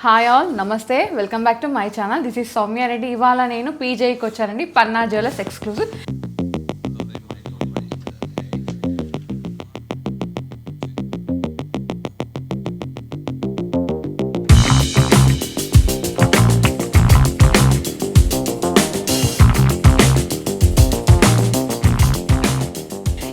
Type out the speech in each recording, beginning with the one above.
Hi all, నమస్తే, welcome back to my channel. This is Soumya Reddy. ఇవాళ నేను పీజేకి వచ్చానండి, పన్నా జ్యువెలర్స్ ఎక్స్క్లూజివ్.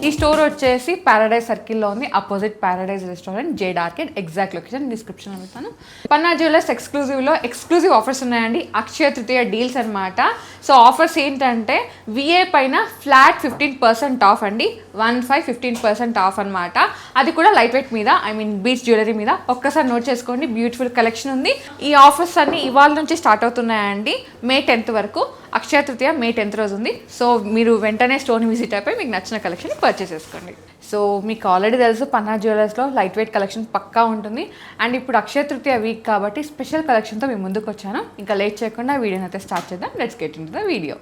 ఈ స్టోర్ వచ్చేసి ప్యారడైజ్ సర్కిల్లో ఉంది, opposite Paradise restaurant, Jade Arcade. Exact location డిస్క్రిప్షన్లో పెడతాను. పన్నా జ్యువెలర్స్ ఎక్స్క్లూజివ్లో ఎక్స్క్లూజివ్ ఆఫర్స్ ఉన్నాయండి, అక్షయ తృతీయ డీల్స్ అనమాట. సో ఆఫర్స్ ఏంటంటే విఏ పైన ఫ్లాట్ 15% ఆఫ్ అండి, 15% ఆఫ్ అనమాట. అది కూడా లైట్ వెయిట్ మీద, ఐ మీన్ బీచ్ జ్యువెలరీ మీద. ఒక్కసారి నోట్ చేసుకోండి, బ్యూటిఫుల్ కలెక్షన్ ఉంది. ఈ ఆఫర్స్ అన్ని ఇవాళ నుంచి స్టార్ట్ అవుతున్నాయండి, మే 10th వరకు. అక్షయ తృతీయ మే 10th రోజు ఉంది. సో మీరు వెంటనే స్టోర్ని విజిట్ అయిపోయి మీకు నచ్చిన కలెక్షన్ పర్చేస్ చేసుకోండి. సో మీకు ఆల్రెడీ తెలుసు, పన్నా జ్యువెలర్స్లో లైట్ వెయిట్ కలెక్షన్ పక్కా ఉంటుంది. అండ్ ఇప్పుడు అక్షయ తృతీయ వీక్ కాబట్టి స్పెషల్ కలెక్షన్తో మేము ముందుకు వచ్చాను. ఇంకా లేట్ చేయకుండా వీడియోని అయితే స్టార్ట్ చేద్దాం. Let's get in to the video.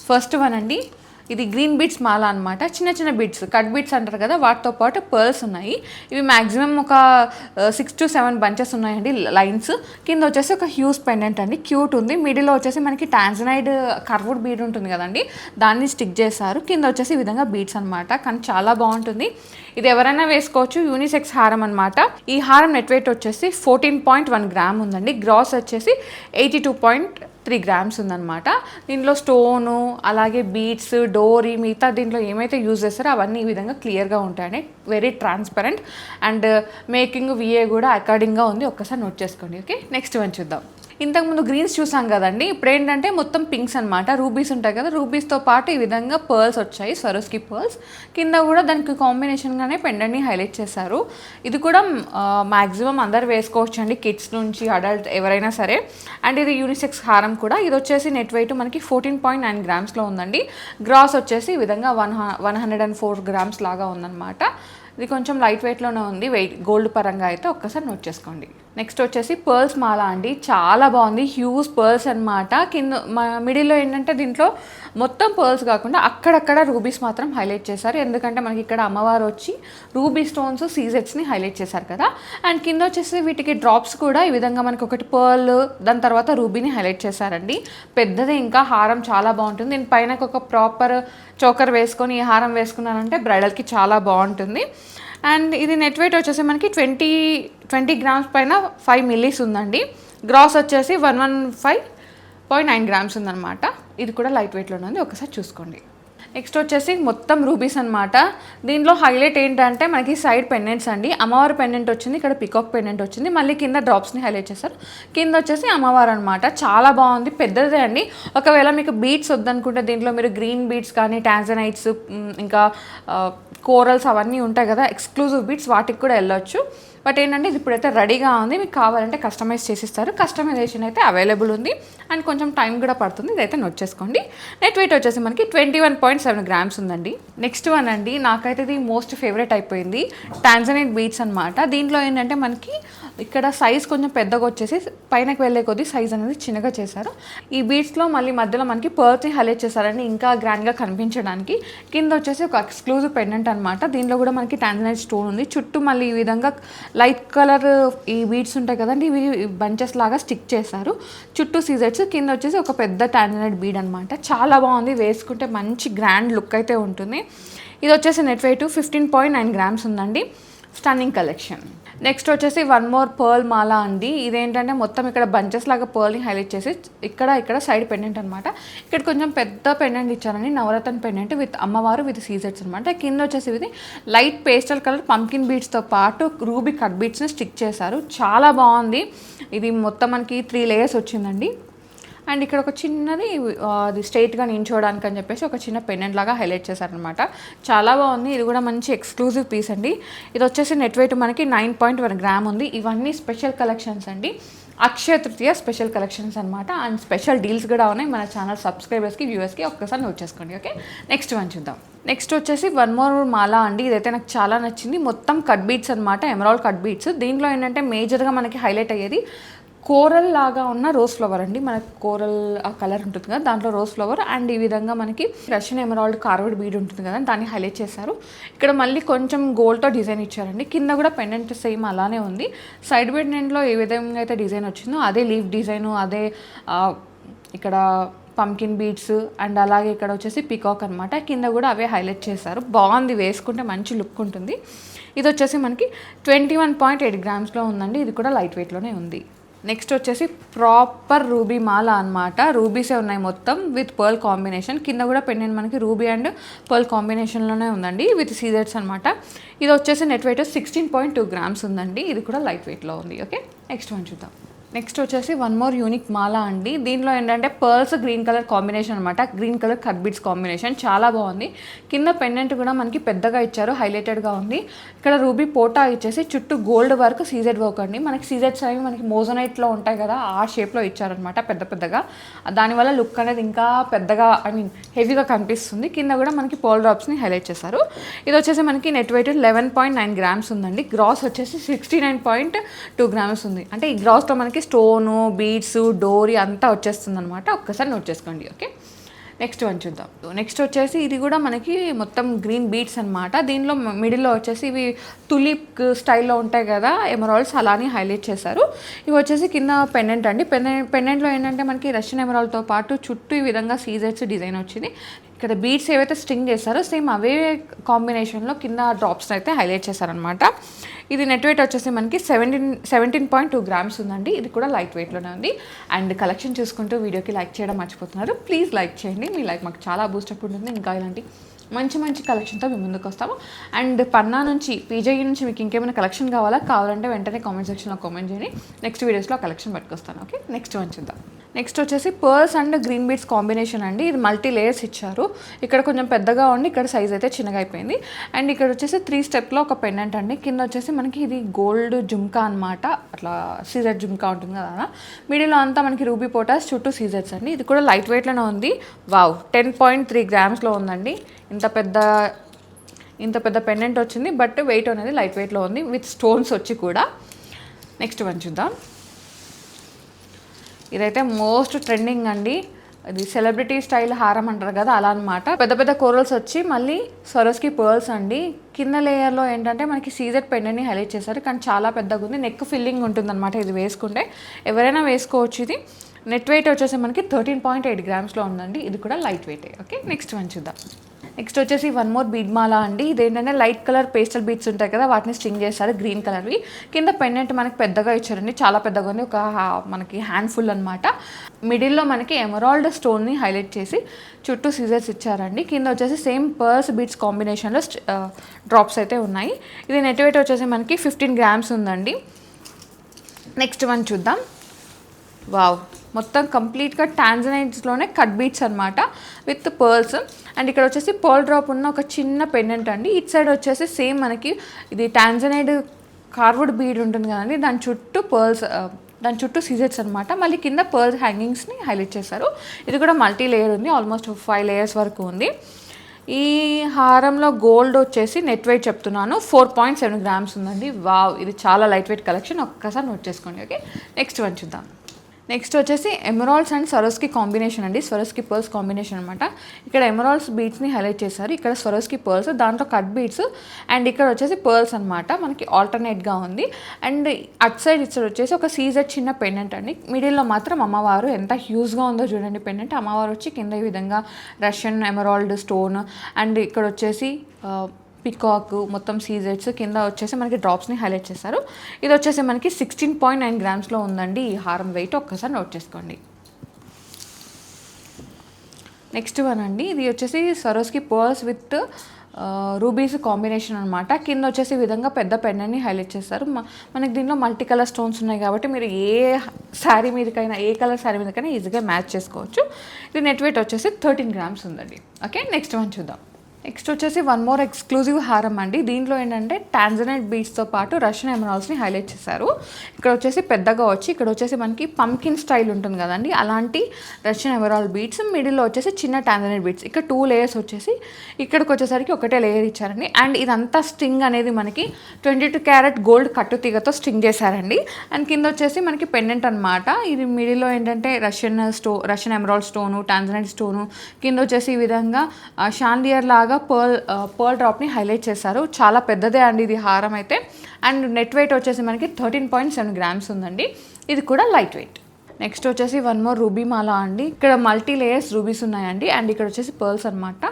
First one అండి, ఇది గ్రీన్ బీడ్స్ మాల అనమాట. చిన్న చిన్న బీడ్స్, కట్ బీడ్స్ అంటారు కదా, వాటితో పాటు పర్ల్స్ ఉన్నాయి. ఇవి మ్యాక్సిమం ఒక 6 to 7 బంచెస్ ఉన్నాయండి, లైన్స్. కింద వచ్చేసి ఒక హ్యూజ్ పెండెంట్ అండి, క్యూట్ ఉంది. మిడిల్లో వచ్చేసి మనకి టాంజనైడ్ కర్వ్డ్ బీడ్ ఉంటుంది కదండి, దాన్ని స్టిక్ చేశారు. కింద వచ్చేసి ఈ విధంగా బీడ్స్ అనమాట, కానీ చాలా బాగుంటుంది. ఇది ఎవరైనా వేసుకోవచ్చు, యూనిసెక్స్ హారం అనమాట. ఈ హారం నెట్ వెయిట్ వచ్చేసి 14.1 గ్రామ్ ఉందండి. గ్రాస్ వచ్చేసి 82.3 గ్రామ్స్ ఉందన్నమాట. దీంట్లో స్టోను, అలాగే బీడ్స్, డోరీ, మిగతా దీంట్లో ఏమైతే యూజ్ చేస్తారో అవన్నీ ఈ విధంగా క్లియర్గా ఉంటాయండి. Very transparent. And making VA కూడా అకార్డింగ్గా ఉంది, ఒక్కసారి నోట్ చేసుకోండి. ఓకే, నెక్స్ట్ వన్ చూద్దాం. ఇంతకుముందు గ్రీన్స్ చూసాం కదండి, ఇప్పుడు ఏంటంటే మొత్తం పింక్స్ అనమాట. రూబీస్ ఉంటాయి కదా, రూబీస్తో పాటు ఈ విధంగా పర్ల్స్ వచ్చాయి, స్వరోస్కి పర్ల్స్. కింద కూడా దానికి కాంబినేషన్గానే పెండెంట్ని హైలైట్ చేశారు. ఇది కూడా మ్యాక్సిమం అందరు వేసుకోవచ్చు అండి, కిడ్స్ నుంచి అడల్ట్ ఎవరైనా సరే. అండ్ ఇది యూనిసెక్స్ హారం కూడా. ఇది వచ్చేసి నెట్ వెయిట్ మనకి 14.9 గ్రామ్స్లో ఉందండి. గ్రాస్ వచ్చేసి ఈ విధంగా 104 గ్రామ్స్ లాగా ఉందన్నమాట. ఇది కొంచెం లైట్ వెయిట్లోనే ఉంది, వెయిట్ గోల్డ్ పరంగా అయితే ఒక్కసారి నోట్ చేసుకోండి. నెక్స్ట్ వచ్చేసి పర్ల్స్ మాల అండి, చాలా బాగుంది. హ్యూజ్ పర్ల్స్ అనమాట. కింద మిడిల్లో ఏంటంటే దీంట్లో మొత్తం పర్ల్స్ కాకుండా అక్కడక్కడ రూబీస్ మాత్రం హైలైట్ చేశారు. ఎందుకంటే మనకి ఇక్కడ అమ్మవారు వచ్చి రూబీ స్టోన్స్, సీజెట్స్ని హైలైట్ చేశారు కదా. అండ్ కింద వచ్చేసి వీటికి డ్రాప్స్ కూడా ఈ విధంగా మనకి ఒకటి పర్ల్, దాని తర్వాత రూబీని హైలైట్ చేశారండి. పెద్దది, ఇంకా హారం చాలా బాగుంటుంది. దీని పైన ఒక ప్రాపర్ చోకర్ వేసుకొని ఈ హారం వేసుకున్నానంటే బ్రైడల్కి చాలా బాగుంటుంది. అండ్ ఇది నెట్ వెయిట్ వచ్చేసి మనకి 20 గ్రామ్స్ పైన 5 మిల్లీస్ ఉందండి. గ్రాస్ వచ్చేసి 115.9 గ్రామ్స్ ఉందన్నమాట. ఇది కూడా లైట్ వెయిట్లోనే ఉంది, ఒకసారి చూసుకోండి. నెక్స్ట్ వచ్చేసి మొత్తం రూబీస్ అనమాట. దీనిలో హైలైట్ ఏంటంటే మనకి సైడ్ పెండెంట్స్ అండి. అమ్మవారు పెండెంట్ వచ్చింది, ఇక్కడ పికాక్ పెండెంట్ వచ్చింది, మళ్ళీ కింద డ్రాప్స్ని హైలైట్ చేశారు. కింద వచ్చేసి అమ్మవారు అనమాట, చాలా బాగుంది, పెద్దదే అండి. ఒకవేళ మీకు బీడ్స్ వద్దనుకుంటే దీంట్లో మీరు గ్రీన్ బీడ్స్ కానీ, టాంజనైట్స్, ఇంకా కోరల్స్ అవన్నీ ఉంటాయి కదా, ఎక్స్క్లూజివ్ బీడ్స్, వాటికి కూడా వెళ్ళొచ్చు. బట్ ఏంటంటే ఇది ఇప్పుడైతే రెడీగా ఉంది, మీకు కావాలంటే కస్టమైజ్ చేసిస్తారు. కస్టమైజేషన్ అయితే అవైలబుల్ ఉంది, అండ్ కొంచెం టైం కూడా పడుతుంది. ఇదైతే నోట్ చేసుకోండి. నెట్ వెయిట్ వచ్చేసి మనకి 21.7 గ్రామ్స్ ఉందండి. నెక్స్ట్ వన్ అండి, నాకైతే ఇది మోస్ట్ ఫేవరెట్ అయిపోయింది, టాంజనైట్ బీడ్స్ అనమాట. దీంట్లో ఏంటంటే మనకి ఇక్కడ సైజ్ కొంచెం పెద్దగా వచ్చేసి పైనకి వెళ్ళే కొద్దీ సైజ్ అనేది చిన్నగా చేశారు. ఈ బీడ్స్లో మళ్ళీ మధ్యలో మనకి పర్ల్స్ని హైలైట్ చేశారండి, ఇంకా గ్రాండ్గా కనిపించడానికి. కింద వచ్చేసి ఒక ఎక్స్క్లూజివ్ పెండెంట్ అనమాట. దీంట్లో కూడా మనకి టాంజనైట్ స్టోన్ ఉంది. చుట్టూ మళ్ళీ ఈ విధంగా లైట్ కలర్ ఈ బీడ్స్ ఉంటాయి కదండి, ఇవి బంచెస్ లాగా స్టిక్ చేశారు. చుట్టూ సీజెట్స్, కింద వచ్చేసి ఒక పెద్ద టాంజనైట్ బీడ్ అనమాట. చాలా బాగుంది, వేసుకుంటే మంచి గ్రాండ్ లుక్ అయితే ఉంటుంది. ఇది వచ్చేసి నెట్ వెయిట్ 15.9 గ్రామ్స్ ఉందండి. Stunning collection. నెక్స్ట్ వచ్చేసి వన్ మోర్ పర్ల్ మాల అండి. ఇదేంటంటే మొత్తం ఇక్కడ బంచెస్ లాగా పర్ల్ని హైలైట్ చేసి ఇక్కడ సైడ్ పెండెంట్ అనమాట. ఇక్కడ కొంచెం పెద్ద పెండెంట్ ఇచ్చారండి, నవరత్న పెండెంట్ విత్ అమ్మవారు విత్ సీజెట్స్ అనమాట. కింద వచ్చేసి ఇది లైట్ పేస్టల్ కలర్ పంకిన్ బీడ్స్తో పాటు రూబీ కట్ బీడ్స్ని స్టిక్ చేశారు. చాలా బాగుంది. ఇది మొత్తం మనకి 3 లేయర్స్ వచ్చిందండి. అండ్ ఇక్కడ ఒక చిన్నది అది స్ట్రైట్గా నించోడానికి అని చెప్పేసి ఒక చిన్న పెండెంట్ లాగా హైలైట్ చేశారనమాట. చాలా బాగుంది. ఇది కూడా మంచి ఎక్స్క్లూజివ్ పీస్ అండి. ఇది వచ్చేసి నెట్ వెయిట్ మనకి 9.1 గ్రామ్ ఉంది. ఇవన్నీ స్పెషల్ కలెక్షన్స్ అండి, అక్షయ తృతీయ స్పెషల్ కలెక్షన్స్ అనమాట. అండ్ స్పెషల్ డీల్స్ కూడా ఉన్నాయి మన ఛానల్ సబ్స్క్రైబర్స్కి, వ్యూవర్స్కి. ఒక్కసారి నోట్ చేసుకోండి. ఓకే, నెక్స్ట్ వన్ చూద్దాం. నెక్స్ట్ వచ్చేసి వన్ మోర్ మాల అండి. ఇదైతే నాకు చాలా నచ్చింది. మొత్తం కట్ బీట్స్ అనమాట, ఎమరాల్డ్ కట్ బీట్స్. దీంట్లో ఏంటంటే మేజర్గా మనకి హైలైట్ అయ్యేది కోరల్ లాగా ఉన్న రోజ్ ఫ్లవర్ అండి. మనకి కోరల్ కలర్ ఉంటుంది కదా, దాంట్లో రోజ్ ఫ్లవర్ అండ్ ఈ విధంగా మనకి రష్యన్ ఎమరాల్డ్ కార్వర్డ్ బీడ్ ఉంటుంది కదా, దాన్ని హైలైట్ చేశారు. ఇక్కడ మళ్ళీ కొంచెం గోల్డ్తో డిజైన్ ఇచ్చారండి. కింద కూడా పెండెంట్ సేమ్ అలానే ఉంది. సైడ్ పెండెంట్లో ఏ విధంగా అయితే డిజైన్ వచ్చిందో అదే లీఫ్ డిజైను, అదే ఇక్కడ పంకిన్ బీడ్స్ అండ్ అలాగే ఇక్కడ వచ్చేసి పికాక్ అనమాట. కింద కూడా అవే హైలైట్ చేశారు. బాగుంది, వేసుకుంటే మంచి లుక్ ఉంటుంది. ఇది వచ్చేసి మనకి 21.8 గ్రామ్స్లో ఉందండి. ఇది కూడా లైట్ వెయిట్లోనే ఉంది. నెక్స్ట్ వచ్చేసి ప్రాపర్ రూబీ మాల అనమాట. రూబీసే ఉన్నాయి మొత్తం విత్ పర్ల్ కాంబినేషన్. కింద కూడా పెండెంట్ మనకి రూబీ అండ్ పర్ల్ కాంబినేషన్లోనే ఉందండి విత్ సీజర్స్ అనమాట. ఇది వచ్చేసి నెట్ వెయిట్ 16.2 గ్రామ్స్ ఉందండి. ఇది కూడా లైట్ వెయిట్లో ఉంది. ఓకే, నెక్స్ట్ వన్ చూద్దాం. నెక్స్ట్ వచ్చేసి వన్ మోర్ యూనిక్ మాల అండి. దీనిలో ఏంటంటే పర్ల్స్ గ్రీన్ కలర్ కాంబినేషన్ అనమాట. Green colour cut beads combination చాలా బాగుంది. కింద పెండెంట్ కూడా మనకి పెద్దగా ఇచ్చారు, హైలైటెడ్గా ఉంది. ఇక్కడ రూబీ పోటా ఇచ్చేసి చుట్టూ గోల్డ్ వర్క్ సీజెడ్ వర్క్ అండి. మనకి సీజెడ్స్ అనేవి మనకి మోజనైట్లో ఉంటాయి కదా, ఆ షేప్లో ఇచ్చారనమాట పెద్ద పెద్దగా. దానివల్ల లుక్ అనేది ఇంకా పెద్దగా హెవీగా కనిపిస్తుంది. కింద కూడా మనకి పర్ల్ డ్రాప్స్ని హైలైట్ చేశారు. ఇది వచ్చేసి మనకి నెట్ వెయిట్ 11.9 గ్రామ్స్ ఉందండి. గ్రాస్ వచ్చేసి 69.2 గ్రామ్స్ ఉంది. అంటే ఈ గ్రాస్లో మనకి స్టోను, బీడ్స్, డోరీ అంతా వచ్చేస్తుంది అనమాట. ఒక్కసారి నోట్ చేసుకోండి. ఓకే, నెక్స్ట్ వన్ చూద్దాం. నెక్స్ట్ వచ్చేసి ఇది కూడా మనకి మొత్తం గ్రీన్ బీడ్స్ అనమాట. దీనిలో మిడిల్లో వచ్చేసి ఇవి తులిప్ స్టైల్లో ఉంటాయి కదా ఎమరాల్డ్స్, అలానే హైలైట్ చేశారు. ఇవి వచ్చేసి కింద పెండెంట్ అండి. పెండెంట్లో ఏంటంటే మనకి రష్యన్ ఎమరాల్డ్తో పాటు చుట్టూ ఈ విధంగా సీజర్స్ డిజైన్ వచ్చింది. ఇక్కడ బీడ్స్ ఏవైతే స్ట్రింగ్ చేస్తారో సేమ్ అవే కాంబినేషన్లో కింద డ్రాప్స్ అయితే హైలైట్ చేశారనమాట. ఇది నెట్ వెయిట్ వచ్చేసి మనకి 17.2 గ్రామ్స్ ఉందండి. ఇది కూడా లైట్ వెయిట్లోనే ఉంది. అండ్ కలెక్షన్ చూసుకుంటూ వీడియోకి లైక్ చేయడం మర్చిపోతున్నారు. ప్లీజ్ లైక్ చేయండి. మీ లైక్ మాకు చాలా బూస్టప్ ఉంటుంది. ఇంకా ఇలాంటి మంచి మంచి కలెక్షన్తో మేము ముందుకు వస్తాము. అండ్ పన్నా నుంచి, పీజేయూ నుంచి మీకు ఇంకేమైనా కలెక్షన్ కావాలంటే వెంటనే కామెంట్ సెక్షన్లో కామెంట్ చేయండి. నెక్స్ట్ వీడియోస్లో కలెక్షన్ పట్టుకొస్తాను. ఓకే, నెక్స్ట్ వన్ చూద్దాం. నెక్స్ట్ వచ్చేసి pearls and green beads combination అండి. ఇది మల్టీ లేయర్స్ ఇచ్చారు. ఇక్కడ కొంచెం పెద్దగా ఉండి ఇక్కడ సైజ్ అయితే చిన్నగా అయిపోయింది. అండ్ ఇక్కడ వచ్చేసి 3 స్టెప్లో ఒక పెండెంట్ అండి. కింద వచ్చేసి మనకి ఇది గోల్డ్ జుమ్కా అనమాట. అట్లా సీజర్ జుమ్కా ఉంటుంది కదా. మిడిల్లో అంతా మనకి రూబీ పోటాస్, చుట్టూ సీజర్స్ అండి. ఇది కూడా లైట్ వెయిట్లోనే ఉంది. వావ్, 10.3 గ్రామ్స్లో ఉందండి. ఇంత పెద్ద పెండెంట్ వచ్చింది, బట్ వెయిట్ అనేది లైట్ వెయిట్లో ఉంది విత్ స్టోన్స్ వచ్చి కూడా. నెక్స్ట్ వన్ చూద్దాం. ఇదైతే మోస్ట్ ట్రెండింగ్ అండి. ఇది సెలబ్రిటీ స్టైల్ హారం అంటారు కదా, అలా అనమాట. పెద్ద పెద్ద కోరల్స్ వచ్చి మళ్ళీ స్వరోస్కి పర్ల్స్ అండి. కింద లేయర్లో ఏంటంటే మనకి సీజర్ పెండెంట్ని హైలైట్ చేశారు, కానీ చాలా పెద్దగా ఉంది. నెక్ ఫిల్లింగ్ ఉంటుంది అనమాట. ఇది వేసుకుంటే ఎవరైనా వేసుకోవచ్చు. ఇది నెట్ వెయిట్ వచ్చేసి మనకి 13.8 గ్రామ్స్లో ఉందండి. ఇది కూడా light wait. Okay, next one చూద్దాం. నెక్స్ట్ వచ్చేసి వన్ మోర్ బీడ్ మాల అండి. ఇదేంటంటే లైట్ కలర్ పేస్టల్ బీడ్స్ ఉంటాయి కదా, వాటిని స్ట్రింగ్ చేస్తారు గ్రీన్ కలర్వి. కింద పెండెంట్ మనకి పెద్దగా ఇచ్చారండి, చాలా పెద్దగా ఉంది. ఒక మనకి హ్యాండ్ఫుల్ అనమాట. మిడిల్లో మనకి ఎమరాల్డ్ స్టోన్ని హైలైట్ చేసి చుట్టూ సీజర్స్ ఇచ్చారండి. కింద వచ్చేసి సేమ్ పర్ల్స్ బీడ్స్ కాంబినేషన్లో డ్రాప్స్ అయితే ఉన్నాయి. ఇది నెట్ వెయిట్ వచ్చేసి మనకి 15 గ్రామ్స్ ఉందండి. నెక్స్ట్ వన్ చూద్దాం. వావ్, మొత్తం కంప్లీట్గా టాంజనైట్స్లోనే కట్ బీట్స్ అనమాట విత్ పర్ల్స్. అండ్ ఇక్కడ వచ్చేసి పర్ల్ డ్రాప్ ఉన్న ఒక చిన్న పెండెంట్ అండి. ఇట్ సైడ్ వచ్చేసి సేమ్ మనకి ఇది టాంజనైడ్ కార్వుడ్ బీడ్ ఉంటుంది కదండి, దాని చుట్టూ సీజర్స్ అనమాట. మళ్ళీ కింద పర్ల్స్ హ్యాంగింగ్స్ని హైలైట్ చేశారు. ఇది కూడా మల్టీ లేయర్ ఉంది, ఆల్మోస్ట్ 5 లేయర్స్ వరకు ఉంది. ఈ హారంలో గోల్డ్ వచ్చేసి నెట్ వెయిట్ చెప్తున్నాను 4.7 గ్రామ్స్ ఉందండి. వావ్, ఇది చాలా లైట్ వెయిట్ కలెక్షన్. ఒక్కసారి నోట్ చేసుకోండి. ఓకే, నెక్స్ట్ వన్ చూద్దాం. నెక్స్ట్ వచ్చేసి ఎమరాల్డ్స్ అండ్ స్వరోస్కి కాంబినేషన్ అండి. స్వరోస్కి పర్ల్స్ కాంబినేషన్ అనమాట. ఇక్కడ ఎమరాల్డ్స్ బీడ్స్ని హైలైట్ చేశారు. ఇక్కడ స్వరోస్కి పర్ల్స్, దాంట్లో కట్ బీడ్స్, అండ్ ఇక్కడ వచ్చేసి పర్ల్స్ అనమాట. మనకి ఆల్టర్నేట్గా ఉంది. అండ్ అట్ సైడ్ వచ్చేసి ఒక సీజర్ చిన్న పెండెంట్ అండి. మిడిల్లో మాత్రం అమ్మవారు ఎంత హ్యూజ్గా ఉందో చూడండి పెండెంట్. అమ్మవారు వచ్చి కింద ఈ విధంగా రష్యన్ ఎమరాల్డ్ స్టోన్, అండ్ ఇక్కడ వచ్చేసి పికాక్, మొత్తం సీజెట్స్, కింద వచ్చేసి మనకి డ్రాప్స్ని హైలైట్ చేశారు. ఇది వచ్చేసి మనకి 16.9 గ్రామ్స్లో ఉందండి ఈ హారం వెయిట్. ఒక్కసారి నోట్ చేసుకోండి. నెక్స్ట్ వన్ అండి. ఇది వచ్చేసి Swarovski pearls with rubies combination అనమాట. కింద వచ్చేసి ఈ విధంగా పెద్ద పెండెంట్ని హైలైట్ చేస్తారు. మనకి దీనిలో మల్టీ కలర్ స్టోన్స్ ఉన్నాయి కాబట్టి మీరు ఏ శారీ మీదకైనా, ఏ కలర్ శారీ మీదకైనా ఈజీగా మ్యాచ్ చేసుకోవచ్చు. ఇది నెట్ వెయిట్ వచ్చేసి 13 గ్రామ్స్ ఉందండి. ఓకే, నెక్స్ట్ వన్ చూద్దాం. నెక్స్ట్ వచ్చేసి వన్ మోర్ ఎక్స్క్లూజివ్ హారం అండి. దీంట్లో ఏంటంటే టాంజనైట్ బీడ్స్తో పాటు రష్యన్ ఎమరాల్డ్స్ని హైలైట్ చేశారు. ఇక్కడ వచ్చేసి పెద్దగా వచ్చి ఇక్కడ వచ్చేసి మనకి పంకిన్ స్టైల్ ఉంటుంది కదండి, అలాంటి రష్యన్ ఎమరాల్డ్ బీడ్స్, మిడిల్లో వచ్చేసి చిన్న టాంజనైట్ బీడ్స్. ఇక్కడ 2 లేయర్స్ వచ్చేసి ఇక్కడికి వచ్చేసరికి ఒకటే లేయర్ ఇచ్చారండి. అండ్ ఇదంతా స్ట్రింగ్ అనేది మనకి 22 క్యారెట్ గోల్డ్ కట్టుతీగతో స్ట్రింగ్ చేశారండి. అండ్ కింద వచ్చేసి మనకి పెండెంట్ అనమాట. ఇది మిడిల్లో ఏంటంటే Russian emerald stone, tanzanite stone, కింద వచ్చేసి ఈ విధంగా షాండియర్ లాగా పర్ల్ డ్రాప్ని హైలైట్ చేశారు. చాలా పెద్దదే అండి ఇది హారం అయితే. అండ్ నెట్ వెయిట్ వచ్చేసి మనకి 13.7 గ్రామ్స్ ఉందండి. ఇది కూడా లైట్ వెయిట్. నెక్స్ట్ వచ్చేసి వన్ మోర్ రూబీ మాల అండి. ఇక్కడ మల్టీ లేయర్స్ రూబీస్ ఉన్నాయండి. అండ్ ఇక్కడ వచ్చేసి పర్ల్స్ అనమాట.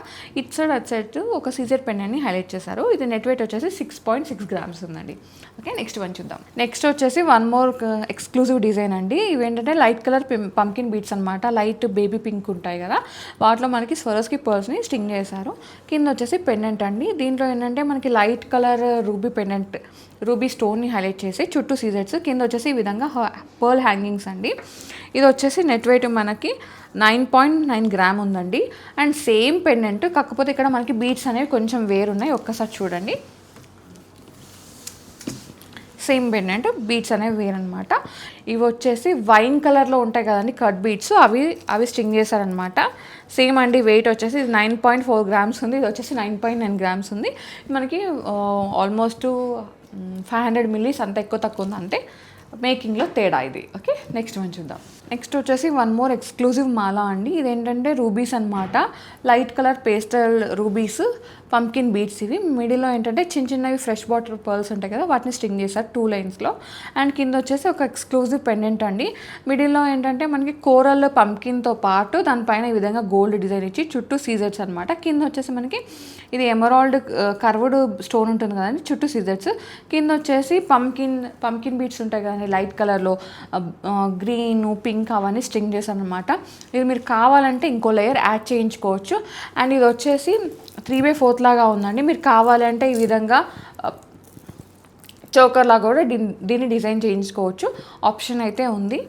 ఇట్ సైడ్ అట్ సైడ్ ఒక సీజర్ పెండెంట్ని హైలైట్ చేశారు. ఇది నెట్ వెయిట్ వచ్చేసి 6.6 గ్రామ్స్ ఉందండి. ఓకే, నెక్స్ట్ వన్ చూద్దాం. నెక్స్ట్ వచ్చేసి వన్ మోర్ ఎక్స్క్లూజివ్ డిజైన్ అండి. ఇవేంటంటే లైట్ కలర్ పంకిన్ బీట్స్ అనమాట. లైట్ బేబీ పింక్ ఉంటాయి కదా, వాటిలో మనకి స్వరోస్కి పర్ల్స్ని స్టింగ్ చేశారు. కింద వచ్చేసి పెండెంట్ అండి. దీంట్లో ఏంటంటే మనకి light colour ruby pendant, ruby స్టోన్ని హైలైట్ చేసి చుట్టూ సీజర్స్, కింద వచ్చేసి ఈ విధంగా పర్ల్ హ్యాంగింగ్స్ అండి. ఇది వచ్చేసి నెట్ వెయిట్ మనకి 9.9 గ్రామ్ ఉందండి. అండ్ సేమ్ పెండెంట్, కాకపోతే ఇక్కడ మనకి బీడ్స్ అనేవి కొంచెం వేరున్నాయి. ఒక్కసారి చూడండి, సేమ్ పెండెంట్, బీడ్స్ అనేవి వేరనమాట. ఇవి వచ్చేసి వైన్ కలర్లో ఉంటాయి కదండి కట్ బీడ్స్, అవి స్టింగ్ చేశారనమాట. సేమ్ అండి. వెయిట్ వచ్చేసి ఇది 9.4 గ్రామ్స్ ఉంది. ఇది వచ్చేసి 9.9 గ్రామ్స్ ఉంది. మనకి ఆల్మోస్ట్ 500 మిల్లీస్, అంత ఎక్కువ తక్కువ ఉంది అంతే. మేకింగ్లో తేడా ఇది. ఓకే, నెక్స్ట్ వన్ చూద్దాం. నెక్స్ట్ వచ్చేసి వన్ మోర్ ఎక్స్క్లూజివ్ మాల అండి. ఇదేంటంటే రూబీస్ అనమాట. Light colour pastel rubies, pumpkin beads ఇవి. మిడిల్లో ఏంటంటే చిన్నవి ఫ్రెష్ వాటర్ పర్ల్స్ ఉంటాయి కదా, వాటిని స్టింగ్ చేశారు 2 లైన్స్లో. అండ్ కింద వచ్చేసి ఒక ఎక్స్క్లూజివ్ పెండెంట్ అండి. మిడిల్లో ఏంటంటే మనకి కోరల్ పంకిన్తో పాటు దానిపైన ఈ విధంగా గోల్డ్ డిజైన్ ఇచ్చి చుట్టూ సీజర్స్ అనమాట. కింద వచ్చేసి మనకి ఇది ఎమరాల్డ్ కర్వ్డ్ స్టోన్ ఉంటుంది కదండి, చుట్టూ సీజర్స్. కింద వచ్చేసి పంకిన్ బీడ్స్ ఉంటాయి కదండి లైట్ కలర్లో, గ్రీన్ పింక్ అవన్నీ స్ట్రింగ్ చేశాను అనమాట. ఇది మీరు కావాలంటే ఇంకో లేయర్ యాడ్ చేయించుకోవచ్చు. అండ్ ఇది వచ్చేసి 3/4 లాగా ఉందండి. మీరు కావాలంటే ఈ విధంగా చోకర్ లాగా కూడా దీన్ని డిజైన్ చేయించుకోవచ్చు, ఆప్షన్ అయితే ఉంది.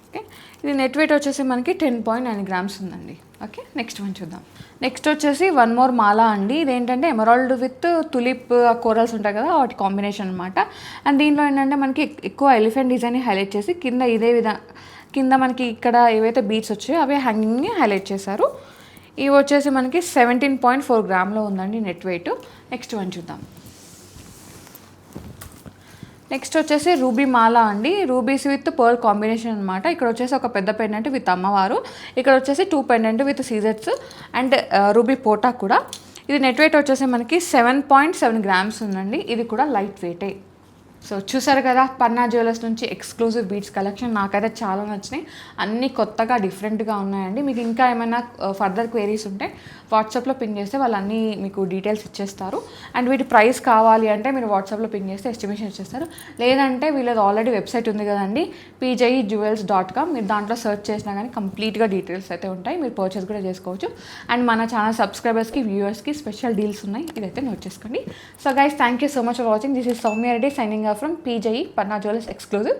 ఓకే, ఇది నెట్ వెయిట్ వచ్చేసి మనకి 10.9 గ్రామ్స్ ఉందండి. ఓకే, నెక్స్ట్ వన్ చూద్దాం. నెక్స్ట్ వచ్చేసి వన్ మోర్ మాల అండి. ఇదేంటంటే ఎమరాల్డ్ విత్ తులిప్ కోరల్స్ ఉంటాయి కదా, వాటి కాంబినేషన్ అనమాట. అండ్ దీంట్లో ఏంటంటే మనకి ఎక్కువ ఎలిఫెంట్ డిజైన్ని హైలైట్ చేసి కింద మనకి ఇక్కడ ఏవైతే బీడ్స్ వచ్చాయో అవే హ్యాంగింగ్ని హైలైట్ చేశారు. ఇవి వచ్చేసి మనకి 17.4 గ్రామ్లో ఉందండి నెట్ వెయిట్. నెక్స్ట్ వన్ చూద్దాం. నెక్స్ట్ వచ్చేసి రూబీ మాల అండి. రూబీస్ విత్ పర్ల్ కాంబినేషన్ అనమాట. ఇక్కడ వచ్చేసి ఒక పెద్ద పెండెంట్ విత్ అమ్మవారు, ఇక్కడ వచ్చేసి 2 పెండెంట్ విత్ సీజర్స్ అండ్ రూబీ పోటా కూడా. ఇది నెట్ వెయిట్ వచ్చేసి మనకి 7.7 గ్రామ్స్ ఉందండి. ఇది కూడా లైట్ వెయిటే. సో చూసారు కదా, పన్నా జ్యువెలర్స్ నుంచి ఎక్స్క్లూజివ్ బీడ్స్ కలెక్షన్ నాకైతే చాలా నచ్చినాయి. అన్నీ కొత్తగా డిఫరెంట్గా ఉన్నాయండి. మీకు ఇంకా ఏమైనా ఫర్దర్ క్వైరీస్ ఉంటే వాట్సాప్లో పింగ్ చేస్తే వాళ్ళు అన్నీ మీకు డీటెయిల్స్ ఇచ్చేస్తారు. అండ్ వీటి ప్రైస్ కావాలి అంటే మీరు వాట్సాప్లో పింగ్ చేస్తే ఎస్టిమేషన్ ఇచ్చేస్తారు. లేదంటే వీళ్ళది ఆల్రెడీ వెబ్సైట్ ఉంది కదండి, pjejewels.com. మీరు దాంట్లో సెర్చ్ చేసినా కానీ కంప్లీట్గా డీటెయిల్స్ అయితే ఉంటాయి. మీరు పర్చేస్ కూడా చేసుకోవచ్చు. అండ్ మన ఛానల్ సబ్స్క్రైబర్స్కి, వ్యూవర్స్కి స్పెషల్ డీల్స్ ఉన్నాయి, ఇదైతే నోట్ చేసుకోండి. So guys, thank you so much for watching. This is Soumya Reddy signing off from PJE Panna Jewellers Exclusive.